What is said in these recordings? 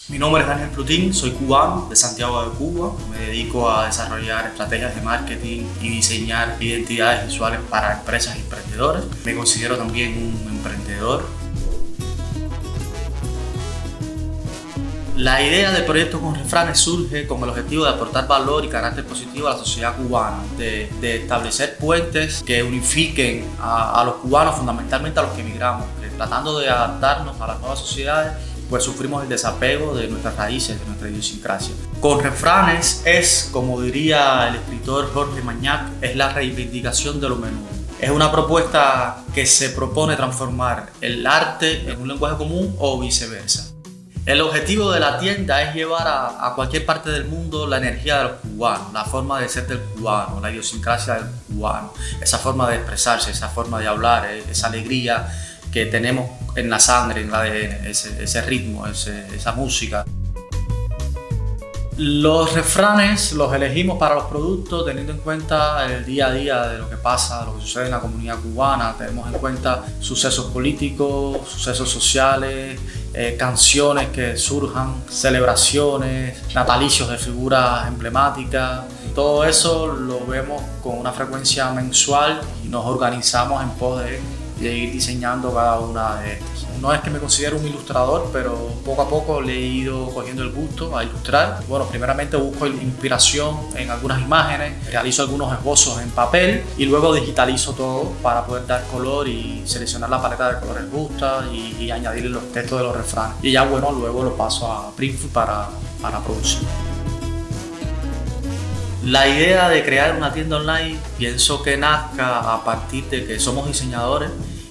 Mi nombre es Daniel Plutín, soy cubano de Santiago de Cuba. Me dedico a desarrollar estrategias de marketing y diseñar identidades visuales para empresas y emprendedores. Me considero también un emprendedor. La idea del proyecto Con Refranes surge con el objetivo de aportar valor y carácter positivo a la sociedad cubana, de establecer puentes que unifiquen a los cubanos, fundamentalmente a los que emigramos, que tratando de adaptarnos a las nuevas sociedades, pues sufrimos el desapego de nuestras raíces, de nuestra idiosincrasia. Con Refranes es, como diría el escritor Jorge Mañac, es la reivindicación de lo menudo. Es una propuesta que se propone transformar el arte en un lenguaje común o viceversa. El objetivo de la tienda es llevar a cualquier parte del mundo la energía de los cubanos, la forma de ser del cubano, la idiosincrasia del cubano, esa forma de expresarse, esa forma de hablar, esa alegría que tenemos en la sangre, en el ADN, ese ritmo, esa música. Los refranes los elegimos para los productos teniendo en cuenta el día a día de lo que pasa, lo que sucede en la comunidad cubana. Tenemos en cuenta sucesos políticos, sucesos sociales, canciones que surjan, celebraciones, natalicios de figuras emblemáticas. Todo eso lo vemos con una frecuencia mensual y nos organizamos en pos de ir diseñando cada una de estas. No es que me considero un ilustrador, pero poco a poco le he ido cogiendo el gusto a ilustrar. Bueno, primeramente busco inspiración en algunas imágenes, realizo algunos esbozos en papel y luego digitalizo todo para poder dar color y seleccionar la paleta de colores justa y añadirle los textos de los refranes. Y ya bueno, luego lo paso a Printful para producir. La idea de crear una tienda online pienso que nazca a partir de que somos diseñadores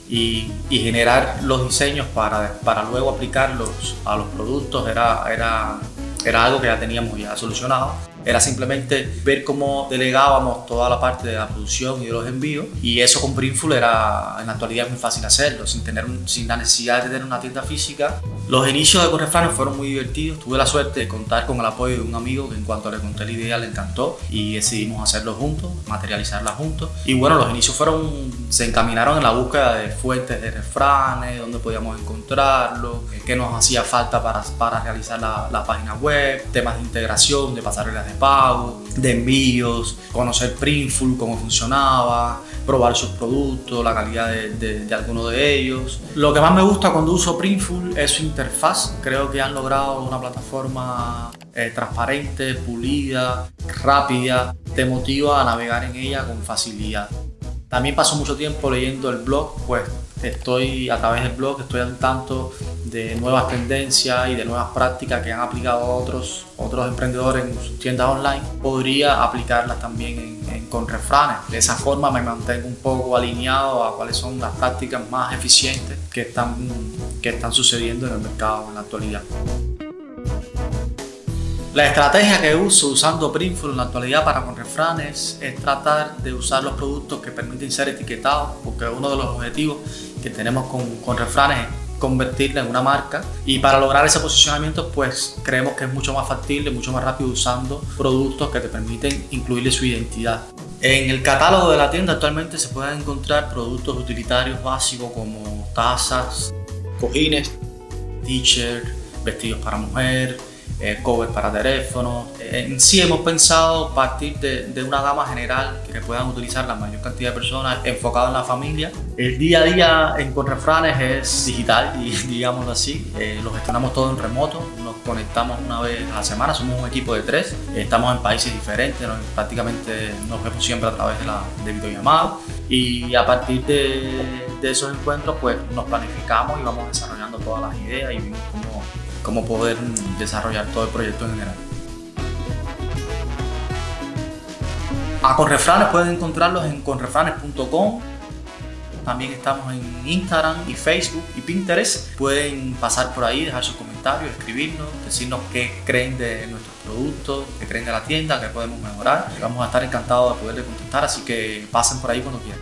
y generar los diseños para luego aplicarlos a los productos era algo que ya teníamos ya solucionado. Era simplemente ver cómo delegábamos toda la parte de la producción y de los envíos, y eso con Printful era en la actualidad muy fácil hacerlo, sin la necesidad de tener una tienda física. Los inicios de Con Refranes fueron muy divertidos. Tuve la suerte de contar con el apoyo de un amigo que en cuanto le conté la idea le encantó y decidimos hacerlo juntos, materializarla juntos. Y bueno, los inicios se encaminaron en la búsqueda de fuentes de refranes, dónde podíamos encontrarlos, qué nos hacía falta para realizar la página web, temas de integración, de pasarelas de pago, de envíos, conocer Printful, cómo funcionaba, probar sus productos, la calidad de algunos de ellos. Lo que más me gusta cuando uso Printful es su interfaz. Creo que han logrado una plataforma transparente, pulida, rápida, te motiva a navegar en ella con facilidad. También paso mucho tiempo leyendo el blog, pues a través del blog estoy al tanto de nuevas tendencias y de nuevas prácticas que han aplicado otros emprendedores en sus tiendas online. Podría aplicarlas también con refranes. De esa forma me mantengo un poco alineado a cuáles son las prácticas más eficientes que están sucediendo en el mercado en la actualidad. La estrategia que uso usando Printful en la actualidad para Con Refranes es tratar de usar los productos que permiten ser etiquetados, porque uno de los objetivos que tenemos con Refranes es convertirla en una marca, y para lograr ese posicionamiento pues creemos que es mucho más factible, mucho más rápido usando productos que te permiten incluirle su identidad. En el catálogo de la tienda actualmente se pueden encontrar productos utilitarios básicos como tazas, cojines, t-shirts, vestidos para mujer, covers para teléfonos. En sí hemos pensado partir de una gama general que puedan utilizar la mayor cantidad de personas, enfocado en la familia. El día a día en Con Refranes es digital, digámoslo así. Lo gestionamos todo en remoto, nos conectamos una vez a la semana, somos un equipo de 3, estamos en países diferentes, prácticamente nos vemos siempre a través de videollamadas, y a partir de esos encuentros pues nos planificamos y vamos desarrollando todas las ideas y vemos cómo poder desarrollar todo el proyecto en general. A Con Refranes pueden encontrarlos en conrefranes.com. También estamos en Instagram y Facebook y Pinterest. Pueden pasar por ahí, dejar sus comentarios, escribirnos, decirnos qué creen de nuestros productos, qué creen de la tienda, qué podemos mejorar. Vamos a estar encantados de poderles contestar, así que pasen por ahí cuando quieran.